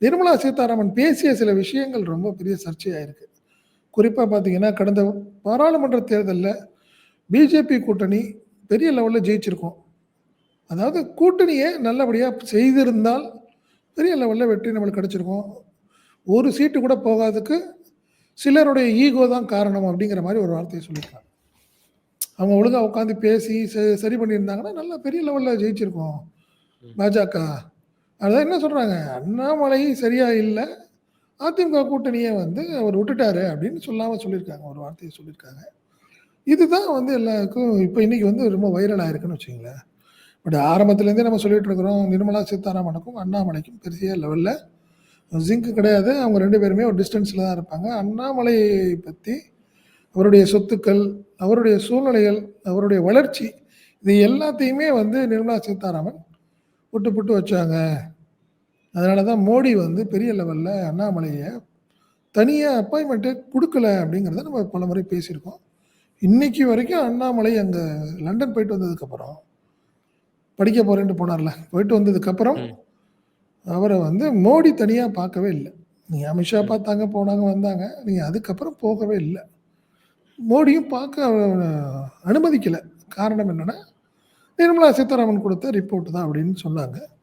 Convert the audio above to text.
நிர்மலா சீதாராமன் பேசிய சில விஷயங்கள் ரொம்ப பெரிய சர்ச்சையாயிருக்கு. குறிப்பா பார்த்தீங்கன்னா, கடந்த பாராளுமன்ற தேர்தல்ல பிஜேபி கூட்டணி பெரிய லெவல்ல ஜெயிச்சிருக்கும். அதாவது கூட்டணிய நல்லபடியா செய்திருந்தால், பெரிய லெவல்ல வெற்றி நம்மளுக்கு கிடைச்சிருக்கும். ஒரு சீட்டு கூட போகாததுக்கு சிலருடைய ஈகோ தான் காரணம் அப்படிங்கிற மாரி ஒரு வார்த்தைய சொல்லியிருக்காங்க. அவங்க ஒழுங்கா உட்காந்து பேசி சரி பண்ணியிருந்தாங்கன்னா, நல்லா பெரிய லெவல்ல ஜெயிச்சிருக்கும் ம். பாஜக. அதான் என்ன சொல்றாங்க, அண்ணாமலை சரியா இல்ல. அதிமுக கூட்டணிய வந்து அவர் விட்டுட்டாரு அப்படின்னு சொல்லாம சொல்லியிருக்காங்க. ஒரு வார்த்தைய சொல்லியிருக்காங்க. இதுதான் வந்து எல்லாருக்கும் இப்ப இன்னைக்கு வந்து ரொம்ப வைரல் ஆயிருக்குன்னு வச்சுக்கங்களேன். பட் ஆரம்பத்துலேருந்தே நம்ம சொல்லிட்டு இருக்கிறோம், நிர்மலா சீதாராமனுக்கும், அண்ணாமலைக்கும் பெரிய லெவல்ல சிங்க் கிடையாது. அவங்க 2 பேருமே ஒரு டிஸ்டன்ஸ்ல தான் இருப்பாங்க. அண்ணாமலை பத்தி, அவருடைய சொத்துக்கள், அவருடைய சூழ்நிலைகள், அவருடைய வளர்ச்சி, இது எல்லாத்தையுமே வந்து நிர்மலா சீதாராமன் புட்டு புட்டு வச்சாங்க. அதனால தான் மோடி வந்து பெரிய லெவல்ல அண்ணாமலைய தனியா அப்பாயின்மென்ட்டே குடுக்கல அப்படிங்கிறத நம்ம பலமுறை பேசியிருக்கோம். இன்னைக்கு வரைக்கும் அண்ணாமலை அங்க லண்டன் போயிட்டு வந்ததுக்கப்புறம், படிக்க போறேன்ட்டு போனார்ல, போயிட்டு வந்ததுக்கப்புறம் ம். அவர வந்து மோடி தனியா பார்க்கவே இல்ல. நீங்க அமித்ஷா ம். பார்த்தாங்க, போனாங்க, வந்தாங்க. நீங்க அதுக்கப்புறம் போகவே இல்ல. மோடியும் பார்க்க அனுமதிக்கல. காரணம் என்னன்னா, நிர்மலா சீதாராமன் குடுத்த ரிப்போர்ட் தான் அப்படின்னு சொன்னாங்க.